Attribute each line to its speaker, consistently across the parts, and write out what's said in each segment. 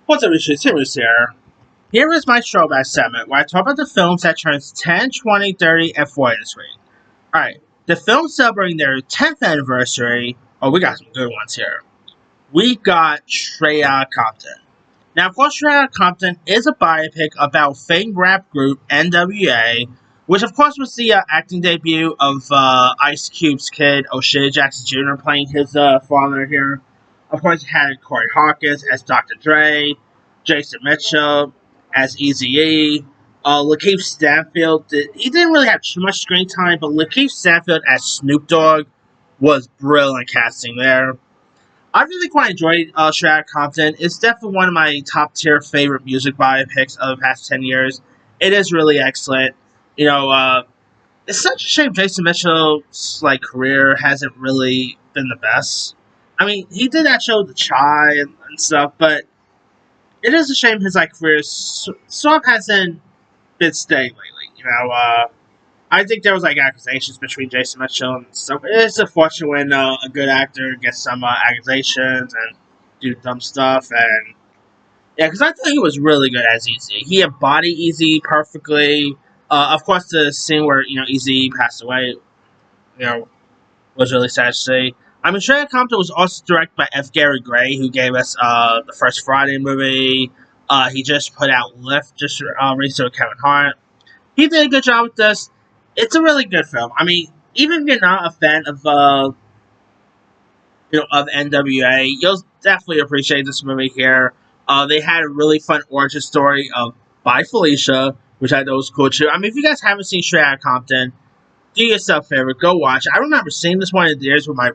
Speaker 1: What's up, Mistress here. Here is my throwback segment where I talk about the films that turns 10, 20, 30, and 40 this week. Alright, the films celebrating their 10th anniversary. Oh, we got some good ones here. We got Straight Outta Compton. Now, of course, Straight Outta Compton is a biopic about famed rap group NWA, which of course was the acting debut of Ice Cube's kid, O'Shea Jackson Jr., playing his father here. Of course, you had Corey Hawkins as Dr. Dre, Jason Mitchell as Eazy-E, Lakeith Stanfield. He didn't really have too much screen time, but Lakeith Stanfield as Snoop Dogg was brilliant casting there. I really quite enjoyed Straight Outta Compton. It's definitely one of my top tier favorite music biopics of the past 10 years. It is really excellent. It's such a shame Jason Mitchell's career hasn't really been the best. I mean, he did that show The Chai and stuff, but it is a shame his career sort of hasn't been steady lately. I think there was accusations between Jason Mitchell and stuff. It's unfortunate when a good actor gets some accusations and do dumb stuff. And yeah, because I thought he was really good as Easy. He embodied Easy perfectly. Of course, the scene where Easy passed away, was really sad to see. I mean, Straight Outta Compton was also directed by F. Gary Gray, who gave us the first Friday movie. He just put out Lift, just recently with Kevin Hart. He did a good job with this. It's a really good film. I mean, even if you're not a fan of of NWA, you'll definitely appreciate this movie here. They had a really fun origin story by Felicia, which I thought was cool too. I mean, if you guys haven't seen Straight Outta Compton, do yourself a favor, go watch it. I remember seeing this one in the theaters with my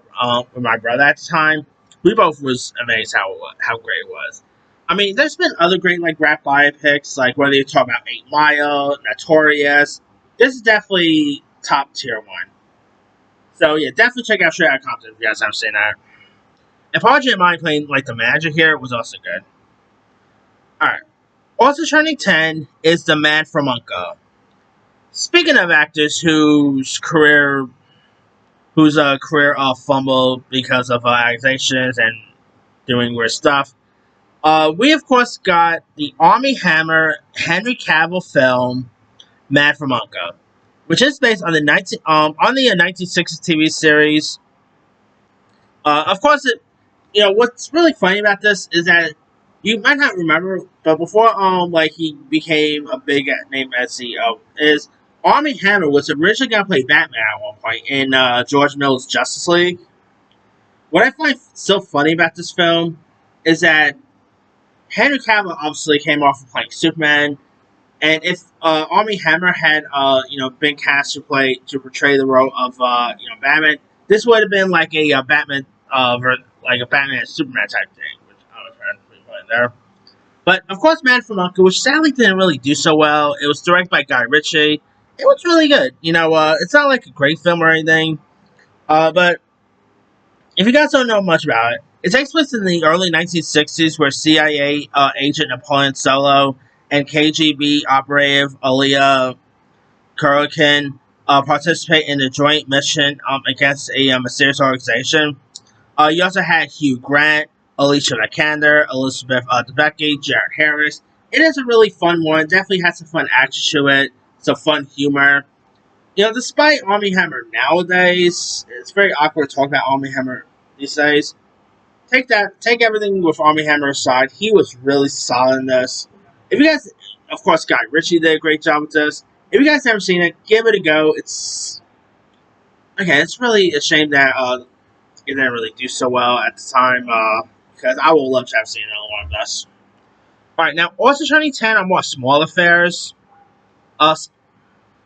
Speaker 1: brother at the time. We both was amazed how great it was. I mean, there's been other great rap biopics, whether you talk about 8 Mile, Notorious. This is definitely top tier one. So yeah, definitely check out Straight Outta Compton if you guys haven't seen that. And Paul Giamatti playing the manager here was also good. Alright. Also turning 10 is The Man from Uncle. Speaking of actors whose career fumbled because of accusations and doing weird stuff, we of course got the Armie Hammer Henry Cavill film Man from Uncle, which is based on the 1960s TV series. Of course, what's really funny about this is that you might not remember, but before he became a big name as CEO, is Armie Hammer was originally going to play Batman at one point in George Miller's Justice League. What I find so funny about this film is that Henry Cavill obviously came off of playing Superman. And if Armie Hammer had been cast to portray the role of Batman, this would have been a Batman a Batman and Superman type thing, which I was trying to put in there. But of course, Man from Uncle, which sadly didn't really do so well. It was directed by Guy Ritchie. It was really good. It's not a great film or anything, but if you guys don't know much about it, it takes place in the early 1960s, where CIA agent Napoleon Solo and KGB operative Alia Kurokin participate in a joint mission against a mysterious organization. You also had Hugh Grant, Alicia Vikander, Elizabeth Debicki, Jared Harris. It is a really fun one. Definitely has some fun action to it. Some fun humor. Despite Armie Hammer nowadays, it's very awkward to talk about Armie Hammer these days. Take everything with Armie Hammer aside. He was really solid in this. If you guys, of course, Guy Ritchie did a great job with this. If you guys haven't seen it, give it a go. It's really a shame that it didn't really do so well at the time, because I would love to have seen another one of this. Alright, now, also turning 10 are more small affairs.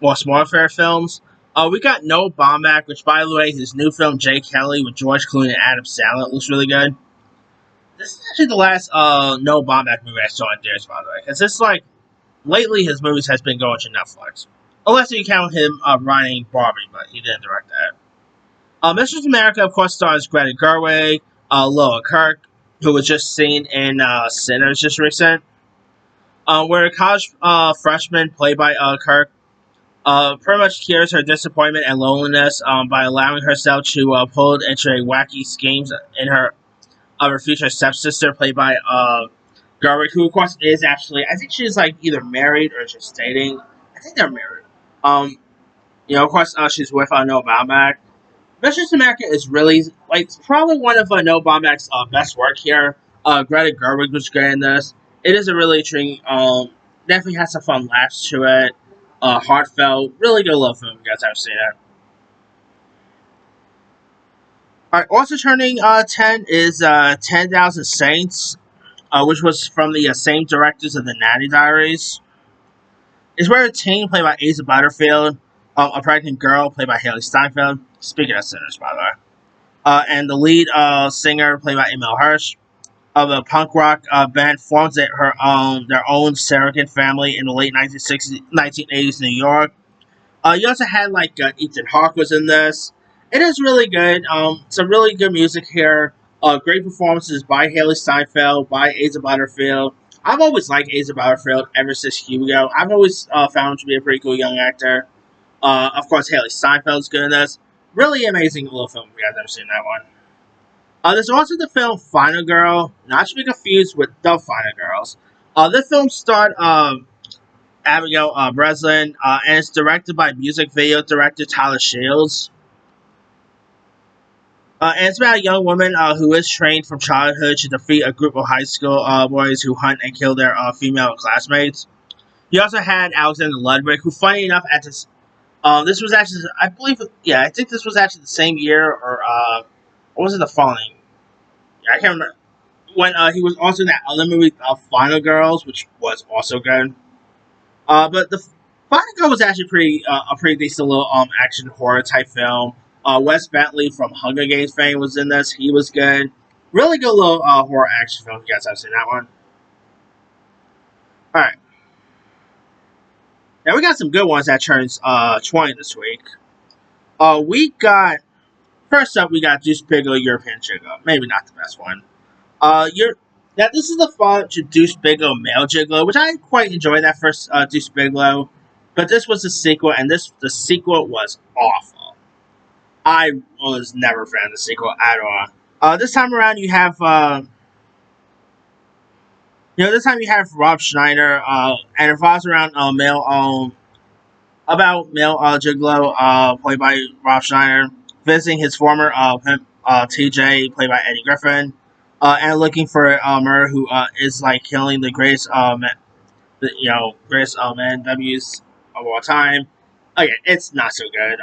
Speaker 1: More small affair films. We got Noah Baumbach, which, by the way, his new film, Jay Kelly, with George Clooney and Adam Sandler, looks really good. This is actually the last Noah Baumbach movie I saw in theaters, by the way. Because it's lately his movies has been going to Netflix. Unless you count him writing Barbie, but he didn't direct that. Mistress America, of course, stars Greta Gerwig, Loa Kirk, who was just seen in Sinners just recent. Where a college freshman, played by Kirk, pretty much cures her disappointment and loneliness by allowing herself to pull into a wacky schemes in her future stepsister, played by Gerwig, who of course is actually, I think she's like either married or just dating. I think they're married. Of course, she's with Noah Baumbach. Mistress America is really like probably one of Noah Baumbach's best work here. Greta Gerwig was great in this. It is a really intriguing. Definitely has some fun laughs to it. Heartfelt, really good love film. If you guys ever seen it. Alright, also turning 10 is 10,000 Saints, which was from the same directors of the Nanny Diaries. It's where a teen, played by Asa Butterfield, a pregnant girl, played by Haley Steinfeld, speaking of sinners, by the way, and the lead singer, played by Emil Hirsch, of a punk rock band, forms their own surrogate family in the late 1960s, 1980s New York. You also had like Ethan Hawke was in this. It is really good. Some really good music here. Great performances by Haley Steinfeld, by Asa Butterfield. I've always liked Asa Butterfield ever since Hugo. I've always found him to be a pretty cool young actor. Of course, Haley Steinfeld's good in this. Really amazing little film if you guys ever seen that one. There's also the film Final Girl, not to be confused with The Final Girls. This film starred Abigail Breslin, and it's directed by music video director Tyler Shields. And it's about a young woman who is trained from childhood to defeat a group of high school boys who hunt and kill their female classmates. You also had Alexander Ludwig, who, funny enough, at this was actually, I believe, I think this was actually the same year, or was it the following? Yeah, I can't remember. When he was also in that other movie, Final Girls, which was also good. But the Final Girl was actually a pretty decent little action horror type film. Wes Bentley from Hunger Games fame was in this. He was good. Really good little horror action film. If you guys have seen that one. Alright. Now we got some good ones that turns 20 this week. First up, we got Deuce Bigalow, European Gigolo. Maybe not the best one. Now this is the follow-up to Deuce Bigalow, Male Gigolo, which I quite enjoyed that first Deuce Bigalow. But this was the sequel, and the sequel was awful. I was never a fan of the sequel at all. This time around, you have Rob Schneider, and it revolves around male Gigolo, played by Rob Schneider, visiting his former pimp, TJ, played by Eddie Griffin, and looking for a murderer who is like killing the greatest man W's of all time. Again, it's not so good.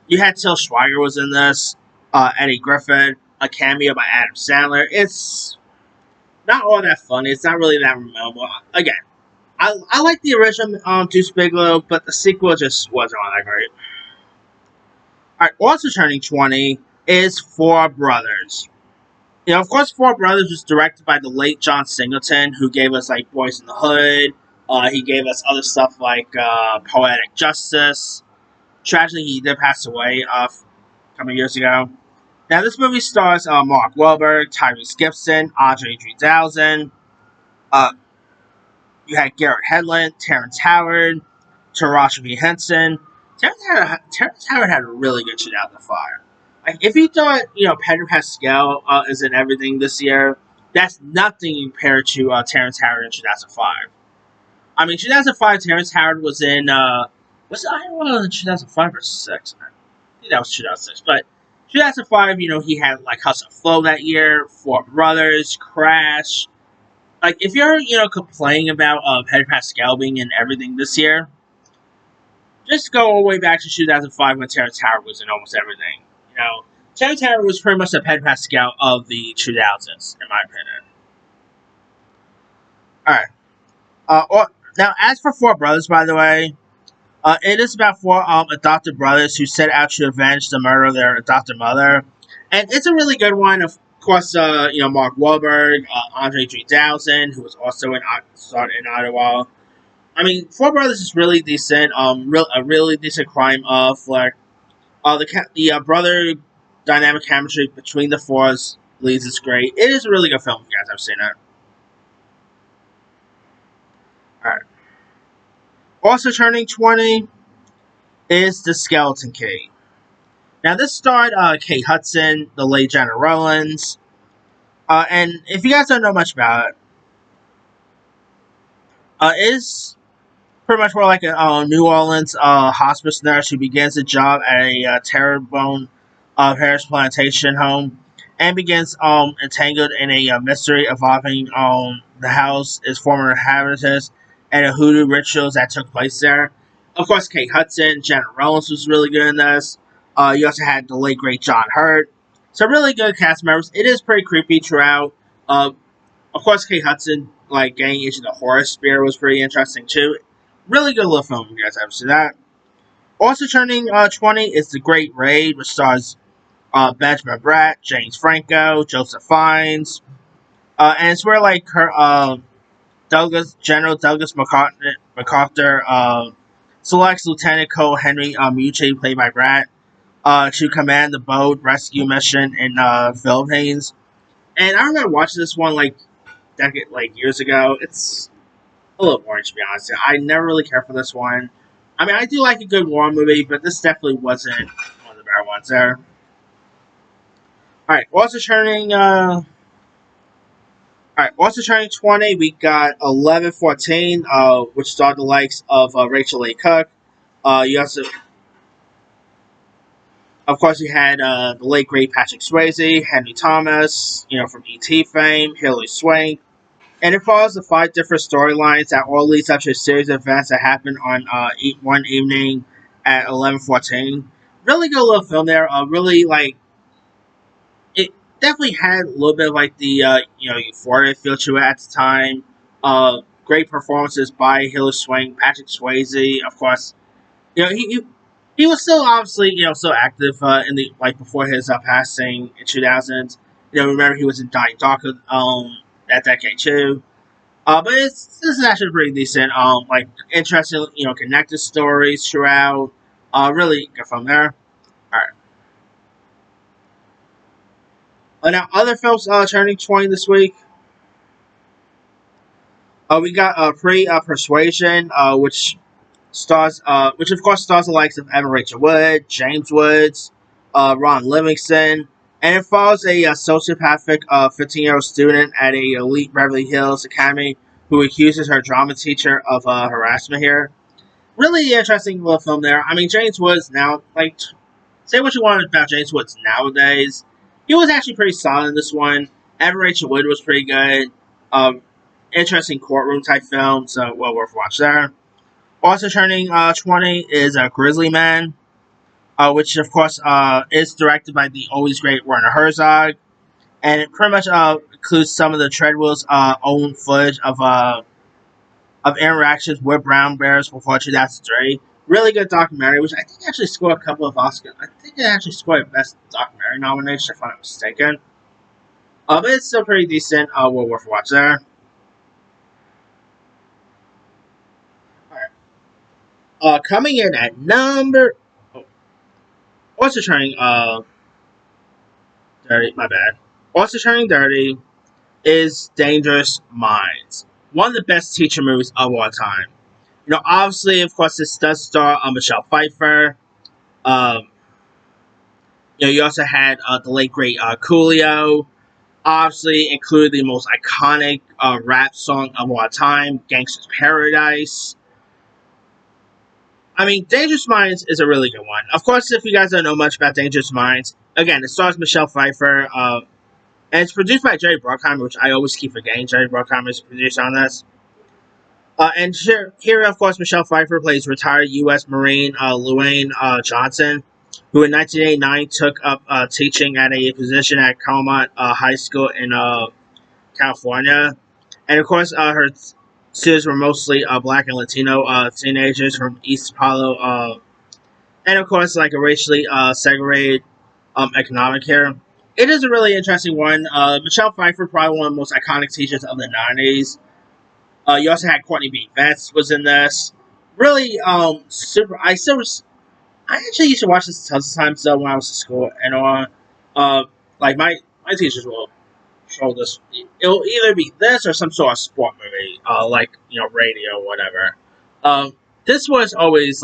Speaker 1: You had Till Schweiger was in this, Eddie Griffin, a cameo by Adam Sandler. It's not all that funny. It's not really that memorable. Again, I like the original Deuce Bigalow, but the sequel just wasn't all that great. Alright, also turning 20 is Four Brothers. Of course, Four Brothers was directed by the late John Singleton, who gave us like Boys in the Hood. He gave us other stuff like Poetic Justice. Tragically, he did pass away a couple of years ago. Now, this movie stars Mark Wahlberg, Tyrese Gibson, Andre 3000. You had Garrett Hedlund, Terrence Howard, Taraji P. Henson. Terrence Howard had a really good shit out of the fire. Like, if you thought, Pedro Pascal is in everything this year, that's nothing compared to Terrence Howard in 2005. I mean, 2005, Terrence Howard was in, was it Iowa in 2005 or 6? I think that was 2006. But 2005, he had, like, Hustle Flow that year, Four Brothers, Crash. Like, if you're, complaining about Pedro Pascal being in everything this year, just go all the way back to 2005 when Terrence Howard was in almost everything. Terrence Howard was pretty much the Pedro Pascal of the 2000s, in my opinion. Alright. Now, as for Four Brothers, by the way, it is about four adopted brothers who set out to avenge the murder of their adopted mother. And it's a really good one. Of course, Mark Wahlberg, Andre 3000, who was also in Ottawa. I mean, Four Brothers is really decent. A really decent crime flick. The brother dynamic chemistry between the four leads is great. It is a really good film if you guys have seen it. Alright. Also turning 20 is The Skeleton Key. Now, this starred Kate Hudson, the late Jenna Rollins. And if you guys don't know much about it, Is pretty much more like a New Orleans hospice nurse who begins a job at a Terrebonne Parish plantation home and begins entangled in a mystery involving the house, its former inhabitants, and the hoodoo rituals that took place there. Of course, Kate Hudson, Janet Rollins was really good in this. You also had the late great John Hurt. So really good cast members. It is pretty creepy throughout. Of course, Kate Hudson, like, getting into the horror sphere was pretty interesting too. Really good little film, if you guys ever see that. Also turning 20 is The Great Raid, which stars Benjamin Bratt, James Franco, Joseph Fiennes. And it's where, like, General Douglas MacArthur selects Lieutenant Cole Henry Mucci, played by Bratt, to command the boat rescue mission in Philippines. And I remember watching this one, like, years ago. It's a little boring, to be honest. I never really cared for this one. I mean, I do like a good war movie, but this definitely wasn't one of the better ones there. Alright, also turning 20, we got 11-14, which starred the likes of Rachel A. Cook. You also, of course, you had the late great Patrick Swayze, Henry Thomas, from E.T. fame, Hilary Swank. And it follows the 5 different storylines that all leads up to a series of events that happen on one evening at 11:14. Really good little film there. Really, like, it definitely had a little bit of, like, the Euphoria feel to it at the time. Great performances by Hilary Swank, Patrick Swayze, of course. He was still obviously still active in the before his passing in 2000s. Remember he was in Dying Dark that decade too. But this is actually pretty decent. Interesting, connected stories throughout. Really good from there. Alright. Now other films turning 20 this week. We got Persuasion, which of course stars the likes of Evan Rachel Wood, James Woods, Ron Livingston. And it follows a sociopathic 15-year-old student at a elite Beverly Hills Academy who accuses her drama teacher of harassment here. Really interesting little film there. I mean, James Woods now, say what you want about James Woods nowadays. He was actually pretty solid in this one. Evan Rachel Wood was pretty good. Interesting courtroom type film, so well worth watch there. Also turning 20 is Grizzly Man. Which of course is directed by the always great Werner Herzog, and it pretty much includes some of the Treadwell's own footage of interactions with brown bears before 2003. Really good documentary, which I think actually scored a couple of Oscars. I think it actually scored a Best Documentary nomination, if I'm not mistaken. But it's still pretty decent. Well worth a watch there. Alright. Coming in at number... Also turning 30, my bad. Also turning 30 is Dangerous Minds. One of the best teacher movies of all time. Obviously, of course, this does star Michelle Pfeiffer. You also had the late great Coolio. Obviously, included the most iconic rap song of all time, Gangsta's Paradise. I mean, Dangerous Minds is a really good one. Of course, if you guys don't know much about Dangerous Minds, again, it stars Michelle Pfeiffer, and it's produced by Jerry Bruckheimer, which I always keep forgetting. Jerry Bruckheimer is the producer on this. And here, of course, Michelle Pfeiffer plays retired U.S. Marine Luanne Johnson, who in 1989 took up teaching at a position at Calmont High School in California. And, of course, her students were mostly black and Latino teenagers from East Palo, and of course, like a racially segregated economic here. It is a really interesting one. Michelle Pfeiffer, probably one of the most iconic teachers of the 90s. You also had Courtney B. Vance was in this. Really super. I actually used to watch this tons of times though when I was in school and on. My teachers will show this. It'll either be this or some sort of sport movie, radio or whatever. This was always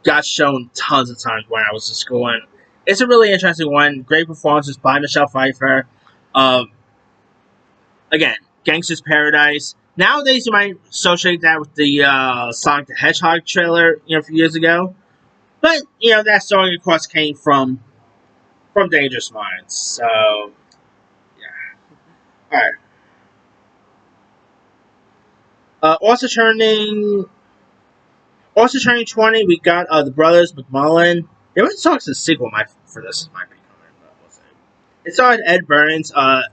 Speaker 1: got shown tons of times when I was in school, and it's a really interesting one. Great performances by Michelle Pfeiffer. Again, Gangsta's Paradise. Nowadays, you might associate that with the Sonic the Hedgehog trailer, a few years ago. But that song, of course, came from Dangerous Minds. So yeah. All right. Also turning 20, we got the Brothers McMullen. They might talk to the sequel for this might be coming, but we'll see. It starred Ed Burns, and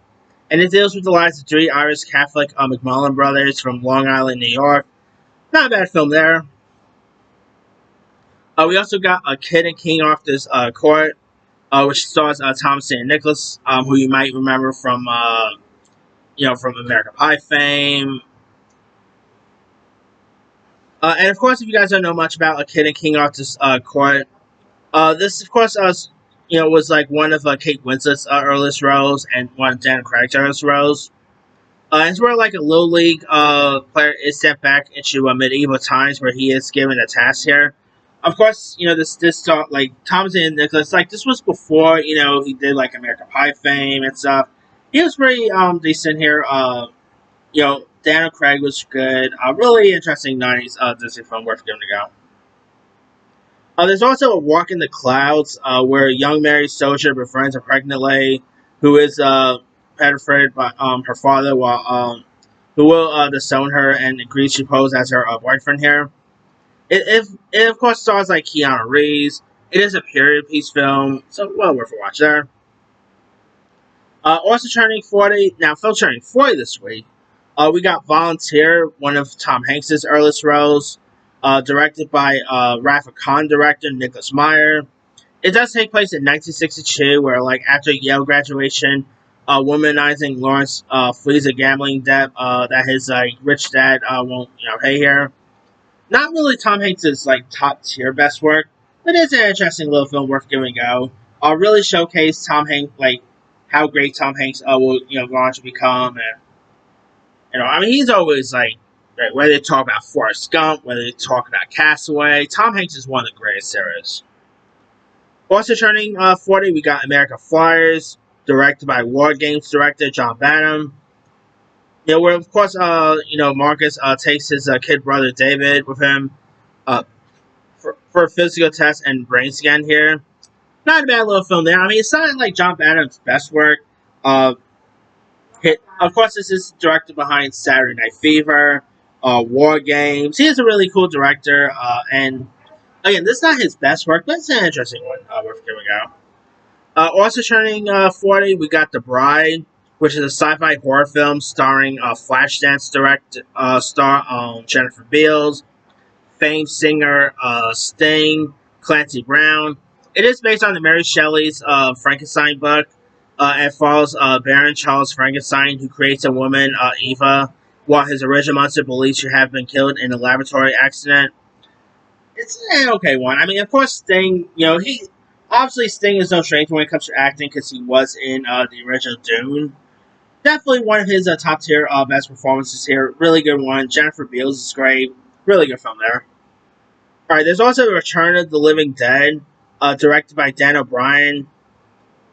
Speaker 1: it deals with the lives of three Irish Catholic McMullen brothers from Long Island, New York. Not a bad film there. We also got a Kid and King Arthur's Court, which stars Thomas St. Nicholas, who you might remember from American Pie fame. And of course, if you guys don't know much about a Kid and King Arthur's Court, this of course was like one of Kate Winslet's earliest roles and one of Dan Craig's earliest roles. It's where like a little league player is sent back into medieval times where he is given a task here. Of course, this like Thomas and Nicholas, like this was before he did like American Pie fame and stuff. He was pretty decent here. Daniel Craig was good. Really interesting '90s Disney film worth giving a go. There's also a Walk in the Clouds, where a young married soldier befriends a pregnant lady who is petrified by her father, who will disown her and agrees to pose as her boyfriend here. It of course stars like Keanu Reeves. It is a period piece film, so well worth a watch there. Also turning 40, now Phil turning 40 this week. We got Volunteer, one of Tom Hanks' earliest roles, directed by Rafa Khan director Nicholas Meyer. It does take place in 1962, where like after Yale graduation, womanizing Lawrence flees a gambling debt that his rich dad won't pay here. Not really Tom Hanks' like top tier best work, but it's an interesting little film worth giving a go. Really showcase Tom Hanks like how great Tom Hanks will go on to become, and I mean he's always like whether they talk about Forrest Gump, whether they talk about Castaway, Tom Hanks is one of the greatest there is. Also turning 40, we got America Flyers, directed by War Games director John Badham. Where of course, Marcus takes his kid brother David with him uh, for a physical test and brain scan here. Not a bad little film there. I mean, it's not like John Badham's best work. Uh, of course, this is directed behind Saturday Night Fever, War Games. He is a really cool director, and again, this is not his best work, but it's an interesting one worth giving out. Also turning 40, we got The Bride, which is a sci-fi horror film starring Flashdance star Jennifer Beals, famed singer Sting, Clancy Brown. It is based on the Mary Shelley's Frankenstein book, and follows Baron Charles Frankenstein, who creates a woman, Eva, while his original monster believes to have been killed in a laboratory accident. It's an okay one. I mean, of course, Sting, Sting is no stranger when it comes to acting because he was in the original Dune. Definitely one of his top tier best performances here. Really good one. Jennifer Beals is great. Really good film there. Alright, there's also Return of the Living Dead, directed by Dan O'Brien.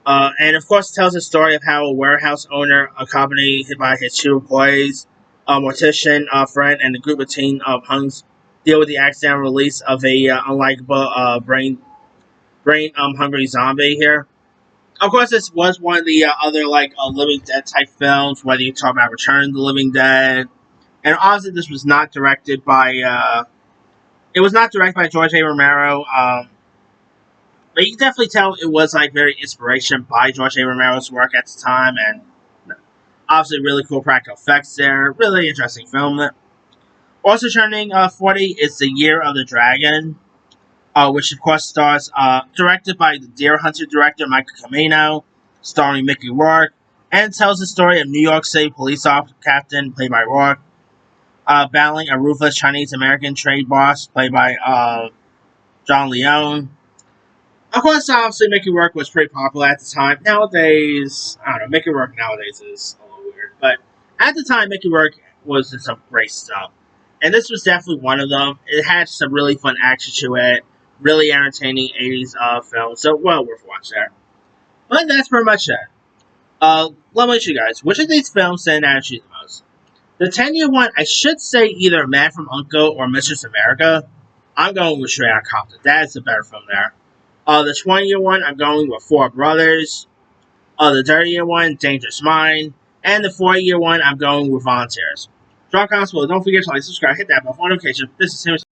Speaker 1: And of course, it tells the story of how a warehouse owner, accompanied by his two employees, a mortician friend, and a group of teen punks, deal with the accidental release of a unlikable brain hungry zombie here. Of course, this was one of the other Living Dead type films, whether you talk about Return of the Living Dead, and obviously this was not directed by George A. Romero. But you can definitely tell it was very inspiration by George A. Romero's work at the time, and obviously really cool practical effects there. Really interesting film. Also turning 40 is The Year of the Dragon, which of course stars, directed by the Deer Hunter director Michael Cimino, starring Mickey Rourke, and tells the story of New York City police officer captain, played by Rourke, battling a ruthless Chinese-American trade boss, played by John Leone. Of course, obviously, Mickey Rourke was pretty popular at the time. Nowadays, I don't know, Mickey Rourke nowadays is a little weird. But at the time, Mickey Rourke was in some great stuff. And this was definitely one of them. It had some really fun action to it. Really entertaining 80s film. So, well worth watching there. But that's pretty much it. Let me ask you guys, which of these films stand out to you the most? The 10-year one, I should say either Man from Uncle or Mistress America. I'm going with Straight Outta Compton. That is the better film there. The 20-year one, I'm going with Four Brothers. The 30-year one, Dangerous Mind. And the 40-year one, I'm going with Voulenteers. Drop comments below. Don't forget to like, subscribe, hit that bell for notifications. This is Tim.